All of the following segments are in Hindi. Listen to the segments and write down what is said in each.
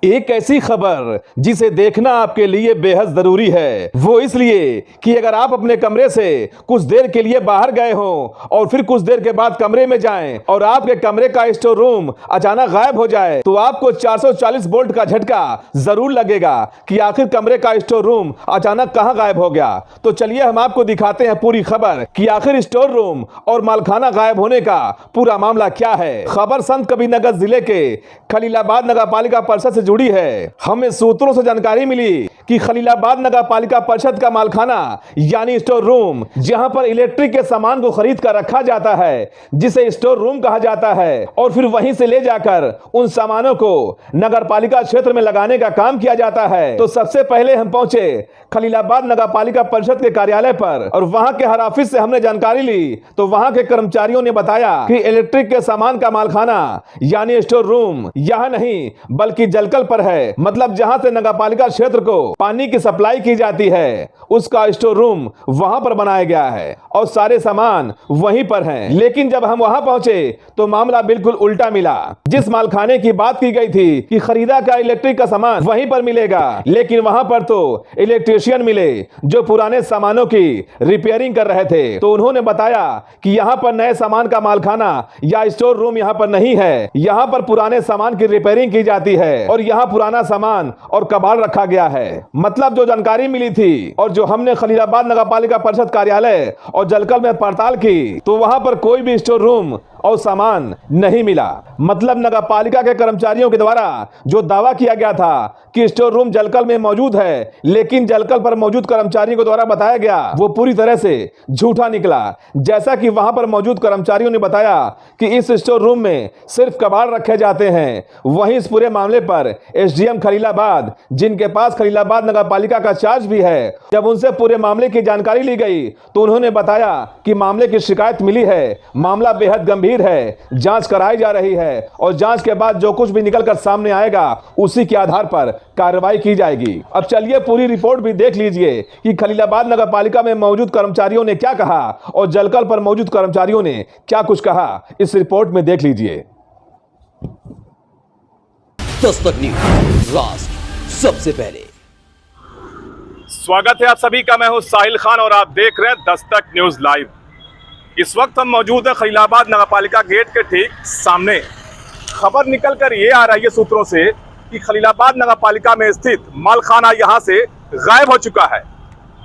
एक ऐसी खबर जिसे देखना आपके लिए बेहद जरूरी है। वो इसलिए कि अगर आप अपने कमरे से कुछ देर के लिए बाहर गए हो और फिर कुछ देर के बाद कमरे में जाएं और आपके कमरे का स्टोर रूम अचानक गायब हो जाए तो आपको 440 वोल्ट का झटका जरूर लगेगा कि आखिर कमरे का स्टोर रूम अचानक कहां गायब हो गया। तो चलिए हम आपको दिखाते हैं पूरी खबर कि आखिर स्टोर रूम और मालखाना गायब होने का पूरा मामला क्या है। खबर संत कबीरनगर जिले के खलीलाबाद नगर पालिका परिषद से जुड़ी है। हमें सूत्रों से जानकारी मिली कि खलीलाबाद नगर पालिका परिषद का मालखाना यानी स्टोर रूम, जहां पर इलेक्ट्रिक के सामान को खरीद कर रखा जाता है, जिसे स्टोर रूम कहा जाता है, और फिर वहीं से ले जाकर उन सामानों को नगर पालिका क्षेत्र में लगाने का काम किया जाता है। तो सबसे पहले हम पहुंचे खलीलाबाद नगर पालिका परिषद के कार्यालय पर और वहां के हर ऑफिस से हमने जानकारी ली तो वहां के कर्मचारियों ने बताया कि इलेक्ट्रिक के सामान का मालखाना यानी स्टोर रूम यहां नहीं बल्कि जलकल पर है। मतलब जहां से नगर पालिका क्षेत्र को पानी की सप्लाई की जाती है उसका स्टोर रूम वहां पर बनाया गया है और सारे सामान वहीं पर हैं। लेकिन जब हम वहां पहुंचे तो मामला बिल्कुल उल्टा मिला। जिस मालखाने की बात की गई थी कि खरीदा का इलेक्ट्रिक का सामान वहीं पर मिलेगा, लेकिन वहां पर तो इलेक्ट्रीशियन मिले जो पुराने सामानों की रिपेयरिंग कर रहे थे। तो उन्होंने बताया कि यहाँ पर नए सामान का मालखाना या स्टोर रूम यहाँ पर नहीं है, यहाँ पर पुराने सामान की रिपेयरिंग की जाती है और यहाँ पुराना सामान और कबाड़ रखा गया है। मतलब जो जानकारी मिली थी और जो हमने खलीलाबाद नगर पालिका परिषद कार्यालय और जलकल में पड़ताल की तो वहां पर कोई भी स्टोर रूम और सामान नहीं मिला। मतलब नगर पालिका के कर्मचारियों के द्वारा जो दावा किया गया था कि स्टोर रूम जलकल में मौजूद है, लेकिन जलकल पर मौजूद कर्मचारियों के द्वारा बताया गया वो पूरी तरह से झूठा निकला। जैसा कि वहां पर मौजूद कर्मचारियों ने बताया कि इस स्टोर रूम में सिर्फ कबाड़ रखे जाते हैं। वहीं इस पूरे मामले पर एसडीएम खलीलाबाद, जिनके पास खलीलाबाद नगर पालिका का चार्ज भी है, जब उनसे पूरे मामले की जानकारी ली गई तो उन्होंने बताया कि मामले की शिकायत मिली है, मामला बेहद गंभीर है, जांच कराई जा रही है और जांच के बाद जो कुछ भी निकलकर सामने आएगा उसी के आधार पर कार्रवाई की जाएगी। अब चलिए पूरी रिपोर्ट भी देख लीजिए कि खलीलाबाद नगर पालिका में मौजूद कर्मचारियों ने क्या कहा और जलकल पर मौजूद कर्मचारियों ने क्या कुछ कहा। इस रिपोर्ट में देख लीजिए। दस्तक न्यूज, राष्ट्र सबसे पहले। स्वागत है आप सभी का। मैं हूं साहिल खान और आप देख रहे हैं दस्तक न्यूज लाइव। इस वक्त हम मौजूद है खलीलाबाद नगर पालिका गेट के ठीक सामने। खबर निकल कर ये आ रही है सूत्रों से कि खलीलाबाद नगर पालिका में स्थित मालखाना यहां से गायब हो चुका है।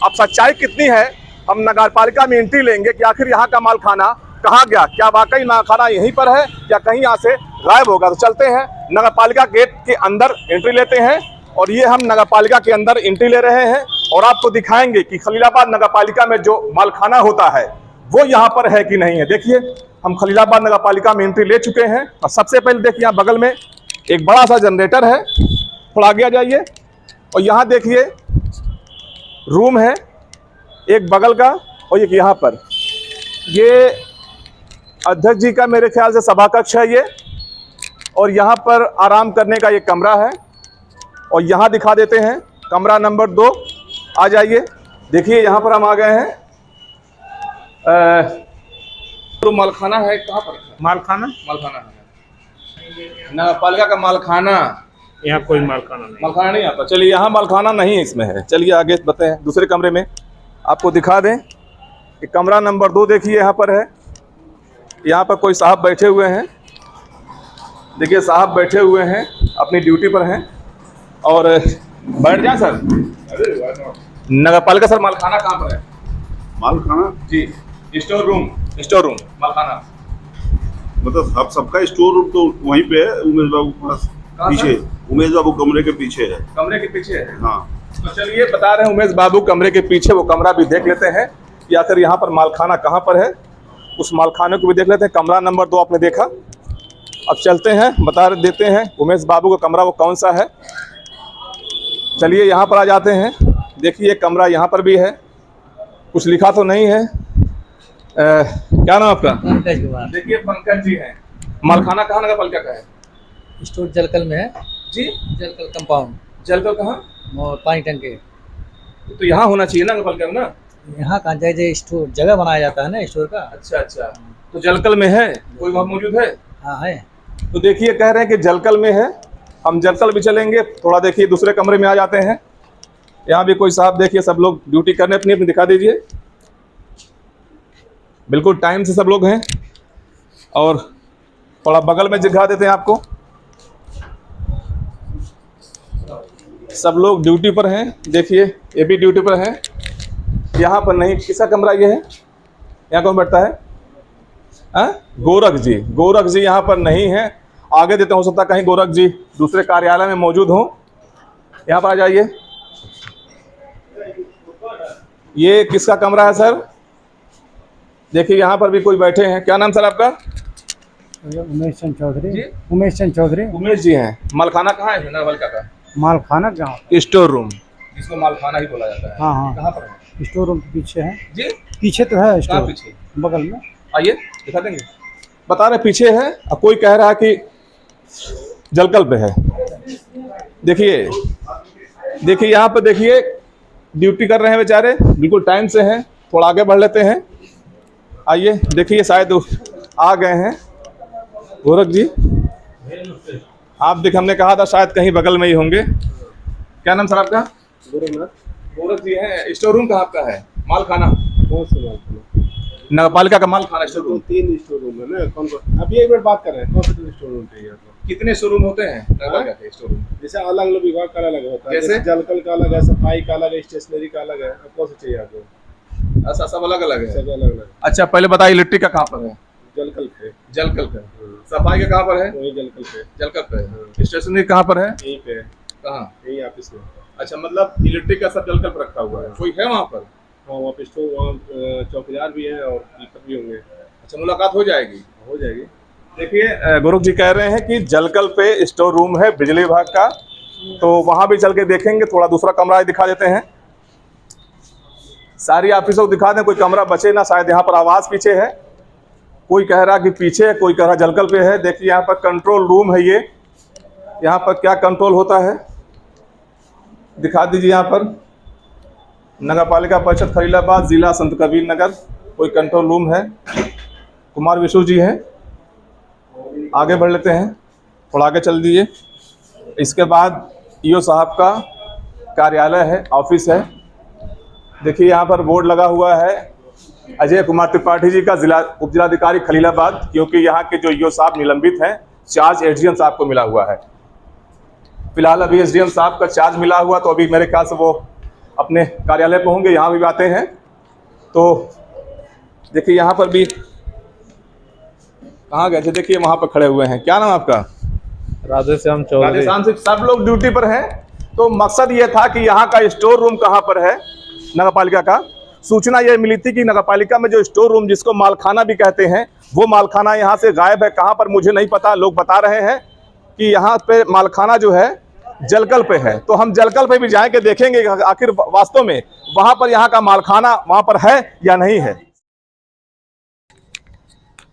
अब सच्चाई कितनी है, हम नगर पालिका में एंट्री लेंगे कि आखिर यहाँ का मालखाना कहाँ गया, क्या वाकई मालखाना यहीं पर है या कहीं यहाँ से गायब होगा। तो चलते हैं नगर पालिका गेट के अंदर एंट्री लेते हैं और ये हम नगर पालिका के अंदर एंट्री ले रहे हैं और आपको दिखाएंगे कि खलीलाबाद नगर पालिका में जो मालखाना होता है वो यहाँ पर है कि नहीं है। देखिए हम खलीलाबाद नगर पालिका में एंट्री ले चुके हैं और सबसे पहले देखिए यहाँ बगल में एक बड़ा सा जनरेटर है, थोड़ा आगे आ जाइए और यहाँ देखिए रूम है एक बगल का और एक यहाँ पर। ये अध्यक्ष जी का मेरे ख्याल से सभा कक्ष है ये, और यहाँ पर आराम करने का ये कमरा है और यहाँ दिखा देते हैं कमरा नंबर 2। आ जाइए, देखिए यहाँ पर हम आ गए हैं। तो मालखाना है कहाँ पर? मालखाना है नगर पालिका का मालखाना। यहाँ कोई मालखाना नहीं आता। चलिए यहाँ मालखाना नहीं है, इसमें है। चलिए आगे बताएं, दूसरे कमरे में आपको दिखा दें कि कमरा नंबर 2 देखिए यहाँ पर है। यहाँ पर कोई साहब बैठे हुए हैं, देखिए साहब बैठे हुए हैं, अपनी ड्यूटी पर हैं और बैठ जाए सर। नगर पालिका सर मालखाना कहाँ पर है? मालखाना जी स्टोर रूम मालखाना मतलब आप सबका स्टोर रूम तो वहीं पे है, उमेश बाबू के पास पीछे। उमेश बाबू कमरे के पीछे है। कमरे के पीछे है। हाँ तो चलिए बता रहे हैं उमेश बाबू कमरे के पीछे, वो कमरा भी देख लेते हैं कि आखिर यहाँ पर मालखाना कहाँ पर है। उस मालखाने को भी देख लेते हैं। कमरा नंबर 2 आपने देखा। अब चलते हैं, बता देते हैं उमेश बाबू का कमरा वो कौन सा है। चलिए यहाँ पर आ जाते हैं। देखिए कमरा यहाँ पर भी है, कुछ लिखा तो नहीं है। क्या नाम आपका? पंकज कुमार। देखिए पंकज जी हैं। मालखाना कहाँ नगर पालिका का है? स्टोर जलकल में है जी, जलकल कंपाउंड। जलकल कहाँ? और पानी टंके तो यहाँ होना चाहिए ना नगर पालिका में ना। यहाँ कहाँ जाए स्टोर जगह बनाया जाता है ना स्टोर का। अच्छा, तो जलकल में है, कोई वहाँ मौजूद है? हाँ है। तो देखिए कह रहे हैं कि जलकल में है हम जलकल भी चलेंगे थोड़ा। देखिए दूसरे कमरे में आ जाते हैं। यहाँ भी कोई साहब देखिए, सब लोग ड्यूटी करने अपनी अपनी, दिखा दीजिए। बिल्कुल टाइम से सब लोग हैं। और थोड़ा बगल में दिखा देते हैं आपको, सब लोग ड्यूटी पर हैं। देखिए ये भी ड्यूटी पर हैं। यहाँ पर नहीं, किसका कमरा ये है? यहाँ कौन बैठता है? गोरख जी। गोरख जी यहाँ पर नहीं है। आगे देते, हो सकता है कहीं गोरख जी दूसरे कार्यालय में मौजूद हों। यहाँ पर आ जाइए। ये किसका कमरा है सर? देखिए यहाँ पर भी कोई बैठे हैं। क्या नाम सर आपका? उमेश चंद चौधरी। उमेश चंद चौधरी। उमेश जी हैं। मालखाना कहाँ है? नगरपालिका का मालखाना जहाँ स्टोर रूम, जिसको मालखाना ही बोला जाता है। हाँ हाँ, कहाँ पर है? स्टोर रूम के पीछे है जी। पीछे तो है कहाँ स्टोर, पीछे? बगल में। आइए दिखा देंगे। बता रहे पीछे है, और कोई कह रहा है कि जलकल पे है। देखिए देखिए यहाँ पर देखिए, ड्यूटी कर रहे हैं बेचारे, बिल्कुल टाइम से हैं। थोड़ा आगे बढ़ लेते हैं। आइए देखिए, शायद आ गए हैं गोरख जी। आप देख, हमने कहा था शायद कहीं बगल में ही होंगे। क्या नाम सर आपका? गोरख जी हैं। स्टोर रूम कहाँ आपका है? मालखाना? कौन सा मालखाना? नगरपालिका का मालखाना स्टोर रूम। 3 स्टोर रूम है ना। कौन कौन? अभी एक मिनट बात कर रहे हैं, कौन सा स्टोर रूम चाहिए आपको? कितने स्टोर रूम होते हैं नगरपालिका के स्टोर रूम? जैसे अलग अलग विभाग का अलग होता है। जैसे जलकल का अलग है, सफाई का अलग है, स्टेशनरी का अलग है। अब कौन सा चाहिए आपको? ऐसा सब अलग अलग है। सब अलग अलग। अच्छा पहले बताइए, इलेक्ट्रिक का कहाँ पर है? जलकल पे। जलकल पे। सफाई का कहाँ पर है? वही जलकल पे। जलकल पे। स्टेशनरी कहाँ पर है? यहीं पे। कहाँ? यहीं ऑफिस में। अच्छा, मतलब इलेक्ट्रिक का सब जलकल पर रखा हुआ है। कोई है वहाँ पर? हाँ, वहाँ पे स्टोर, वहाँ चौकीदार भी हैं और कीपर भी होंगे। अच्छा, मुलाकात हो जाएगी? हो जाएगी। देखिए गोरख जी कह रहे हैं कि जलकल पे स्टोर रूम है बिजली विभाग का, तो वहाँ भी चल के देखेंगे। थोड़ा दूसरा कमरा दिखा देते हैं। सारी ऑफिसों को दिखा दें, कोई कमरा बचे ना। शायद यहाँ पर आवाज़ पीछे है। कोई कह रहा कि पीछे है, कोई कह रहा जलकल पे है। देखिए यहाँ पर कंट्रोल रूम है। ये यहाँ पर क्या कंट्रोल होता है दिखा दीजिए। यहाँ पर नगरपालिका परिषद खलीलाबाद, जिला संत कबीर नगर, कोई कंट्रोल रूम है। कुमार विशु जी हैं। आगे बढ़ लेते हैं, थोड़ा आगे चल दीजिए। इसके बाद ईओ साहब का कार्यालय है, ऑफिस है। देखिए यहाँ पर बोर्ड लगा हुआ है, अजय कुमार त्रिपाठी जी का, जिला उप जिलाधिकारी खलीलाबाद। क्योंकि यहाँ के जो ईओ साहब निलंबित हैं, चार्ज एसडीएम साहब को मिला हुआ है। फिलहाल अभी एसडीएम साहब का चार्ज मिला हुआ, तो अभी मेरे ख्याल से वो अपने कार्यालय पे होंगे। यहाँ भी आते हैं तो देखिए यहाँ पर भी कहाँ गए थे? देखिए वहाँ पर खड़े हुए हैं। क्या नाम आपका? राधेश्याम चौधरी। राधेश्याम से सब लोग ड्यूटी पर हैं। तो मकसद ये था कि यहाँ का स्टोर रूम कहाँ पर है नगरपालिका का। सूचना ये मिली थी कि नगरपालिका में जो स्टोर रूम, जिसको मालखाना भी कहते हैं, वो मालखाना यहाँ से गायब है। कहाँ पर मुझे नहीं पता। लोग बता रहे हैं कि यहाँ पे मालखाना जो है जलकल पे है। तो हम जलकल पे भी जाएंगे, देखेंगे आखिर वास्तव में वहाँ पर यहाँ का मालखाना वहाँ पर है या नहीं है।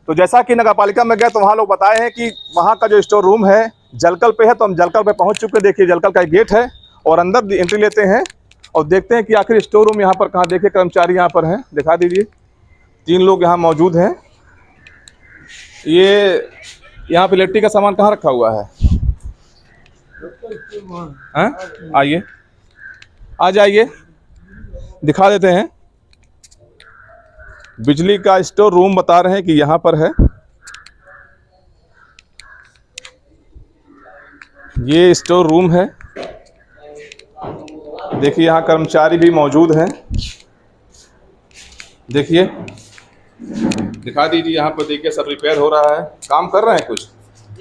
तो जैसा कि नगरपालिका में गए तो वहाँ लोग बताए हैं कि वहाँ का जो स्टोर रूम है जलकल पे है। तो हम जलकल पे पहुँच चुके हैं। देखिए जलकल का एक गेट है और अंदर एंट्री लेते हैं और देखते हैं कि आखिर स्टोर रूम यहाँ पर कहाँ। देखिए कर्मचारी यहाँ पर हैं, दिखा दीजिए। 3 लोग यहाँ मौजूद हैं। ये यहाँ पे इलेक्ट्रिक का सामान कहाँ रखा हुआ है? आइए, आ जाइए, दिखा देते हैं। बिजली का स्टोर रूम बता रहे हैं कि यहाँ पर है। ये स्टोर रूम है। देखिए यहाँ कर्मचारी भी मौजूद हैं। देखिए, दिखा दीजिए। यहाँ पर देखिए सब रिपेयर हो रहा है। काम कर रहे हैं कुछ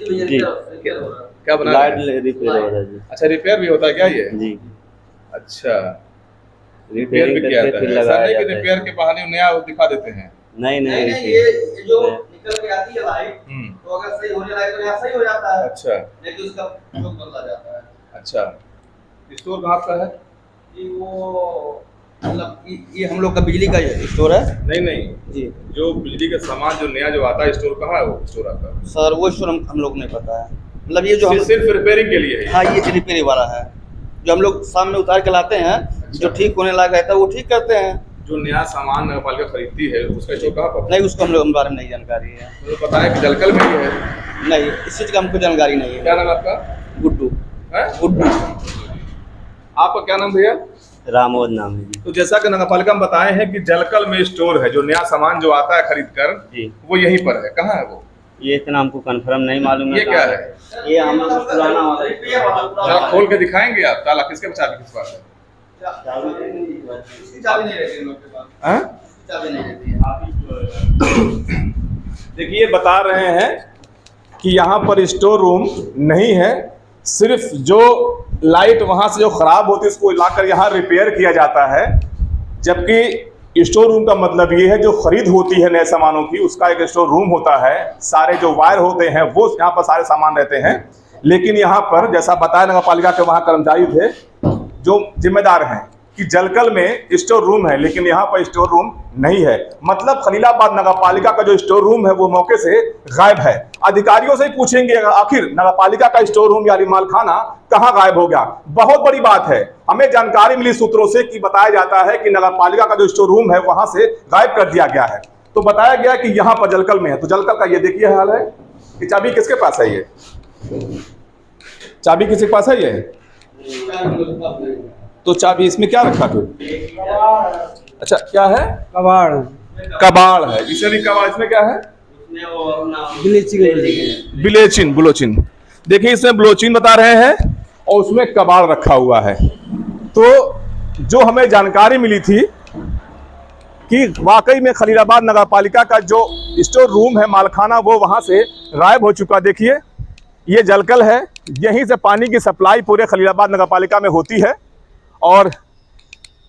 जी। क्या बना लाइट रहे हैं? रिपेयर हो रहा है जी। अच्छा, रिपेयर भी होता है क्या ये? जी, अच्छा, रिपेयर भी किया जाता है। ऐसा नहीं कि रिपेयर के बहाने नया दिखा देते हैं। नहीं नहीं ये जो निकल के आती है लाइट, तो अगर सही होने लगे तो यहाँ सही हो जाता है। अच्छा, लेकिन उसका जो बदला जाता है। अच्छा। स्टोर कहाँ का है? ये वो मतलब ये हम लोग का बिजली का स्टोर है। नहीं जी, जो बिजली का सामान जो नया जो आता है स्टोर कहाँ है? वो स्टोर आपका? सर वो स्टोर हम लोग नहीं पता है। मतलब ये जो हम सिर्फ रिपेयरिंग के लिए है? हाँ, ये रिपेयरिंग वाला है जो हम लोग सामने उतार के लाते हैं। जो ठीक होने लगा रहता है वो ठीक करते हैं। जो नया सामान नगरपालिका खरीदती है उसका स्टोर कहाँ पर? नहीं, उसको हम लोग बारे में नहीं जानकारी है। तो बताया कि जलकल में ही है। नहीं, इस चीज़ का हमको जानकारी नहीं है। क्या नाम आपका? गुड्डू। गुड्डू। आपका क्या नाम भैया? रामोद नाम है जी। तो जैसा कि नगर पालिका में बताए हैं कि जलकल में स्टोर है, जो नया सामान जो आता है खरीद कर जी, वो यहीं पर है। कहाँ है वो? ये इतना हमको कंफर्म नहीं मालूम है। ये क्या है? ये हम लोग पुराना वाला जरा खोल के दिखाएंगे आप? ताला किसके चाबी किस पास है? चाबी नहीं रहती इन लोग के पास। हाँ? चाबी नहीं रहती है। देखिए बता रहे हैं कि यहाँ पर स्टोर रूम नहीं है, सिर्फ जो लाइट वहाँ से जो खराब होती है उसको लाकर यहाँ रिपेयर किया जाता है। जबकि स्टोर रूम का मतलब ये है जो खरीद होती है नए सामानों की, उसका एक स्टोर रूम होता है। सारे जो वायर होते हैं वो यहाँ पर सारे सामान रहते हैं। लेकिन यहाँ पर जैसा बताया नगर पालिका के वहाँ कर्मचारी थे जो जिम्मेदार हैं कि जलकल में स्टोर रूम है, लेकिन यहाँ पर स्टोर रूम नहीं है। मतलब खलीलाबाद नगर पालिका का जो स्टोर रूम है वो मौके से गायब है। अधिकारियों से ही पूछेंगे आखिर नगर पालिका का स्टोर रूम या मालखाना कहाँ गायब हो गया। बहुत बड़ी बात है, हमें जानकारी मिली सूत्रों से कि बताया जाता है कि नगर पालिका का जो स्टोर रूम है वहां से गायब कर दिया गया है। तो बताया गया कि यहाँ पर जलकल में है। तो जलकल का ये देखिए हाल है कि चाबी किसके पास है? ये चाबी किसके पास है? ये तो चाबी इसमें क्या रखा फिर? अच्छा क्या है? कबाड़ कबाड़ है। इसे भी कबाड़। इसमें क्या है? ब्लोचिन। देखिए इसमें ब्लोचिन बता रहे हैं और उसमें कबाड़ रखा हुआ है। तो जो हमें जानकारी मिली थी कि वाकई में खलीलाबाद नगर पालिका का जो स्टोर रूम है मालखाना वो वहां से गायब हो चुका। देखिए ये जलकल है, यहीं से पानी की सप्लाई पूरे खलीलाबाद नगर पालिका में होती है। और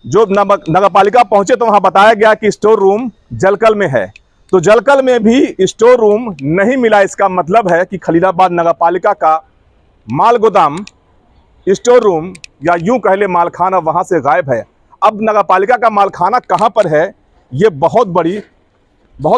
जो नगर पालिका पहुंचे तो वहां बताया गया कि स्टोर रूम जलकल में है। तो जलकल में भी स्टोर रूम नहीं मिला। इसका मतलब है कि खलीलाबाद नगर पालिका का माल गोदाम, स्टोर रूम या यूं कह ले मालखाना वहां से गायब है। अब नगर पालिका का मालखाना कहां पर है, ये बहुत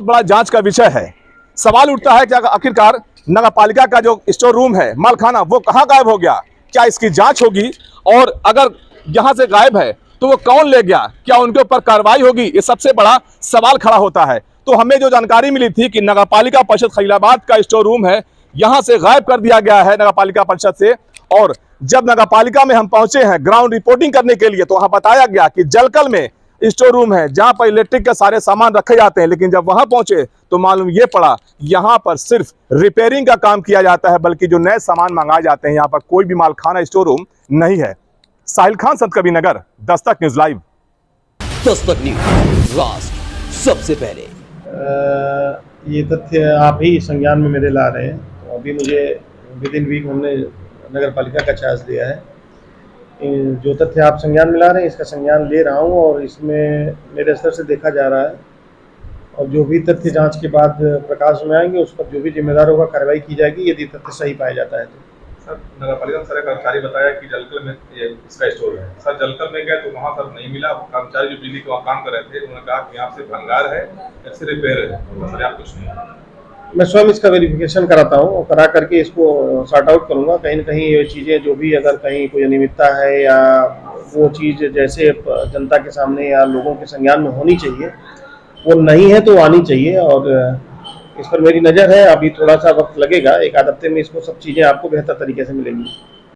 बड़ा जांच का विषय है। सवाल उठता है कि आखिरकार नगर पालिका का जो स्टोर रूम है मालखाना वो कहां गायब हो गया? क्या इसकी जांच होगी? और अगर यहां से गायब है तो वो कौन ले गया? क्या उनके ऊपर कार्रवाई होगी? ये सबसे बड़ा सवाल खड़ा होता है। तो हमें जो जानकारी मिली थी कि नगर पालिका परिषद खलीलाबाद का स्टोर रूम है यहां से गायब कर दिया गया है नगर पालिका परिषद से। और जब नगर पालिका में हम पहुंचे हैं ग्राउंड रिपोर्टिंग करने के लिए तो वहां बताया गया कि जलकल में स्टोर रूम है जहां पर इलेक्ट्रिक के सारे सामान रखे जाते हैं। लेकिन जब वहां पहुंचे तो मालूम ये पड़ा यहां पर सिर्फ रिपेयरिंग का काम किया जाता है, बल्कि जो नए सामान मंगाए जाते हैं यहाँ पर कोई भी मालखाना स्टोर रूम नहीं है। साहिल खान, संत Kabir Nagar, Dastak news live. Dastak news, राष्ट्र सबसे पहले। ये तथ्य आप ही संज्ञान में मेरे ला रहे हैं। तो अभी मुझे विद इन वीक हमने नगर पालिका का चार्ज दिया है। जो तथ्य आप संज्ञान में ला रहे हैं इसका संज्ञान ले रहा हूँ और इसमें मेरे स्तर से देखा जा रहा है। और जो भी तथ्य जांच के बाद प्रकाश में आएंगे उस पर जो भी जिम्मेदार होगा कार्रवाई की जाएगी यदि तथ्य सही पाया जाता है तो। सर नगर पालिका सारे कर्मचारी बताया कि जलकल में इसका स्टोर है। सर जलकल में गए तो वहाँ सर नहीं मिला। कर्मचारी जो बिजली का काम कर रहे थे उन्होंने कहा कि यहाँ से भंगार है, ऐसे रिपेयर है। सर आप कुछ नहीं। मैं स्वयं इसका वेरिफिकेशन कराता हूँ और करा करके इसको सॉर्ट आउट करूँगा। कहीं ना कहीं ये चीज़ें जो भी अगर कहीं कोई अनियमितता है या वो चीज़ जैसे जनता के सामने या लोगों के संज्ञान में होनी चाहिए वो नहीं है तो आनी चाहिए। और इस पर मेरी नज़र है। अभी थोड़ा सा वक्त लगेगा, एक आध हफ्ते में इसको सब चीज़ें आपको बेहतर तरीके से मिलेंगी।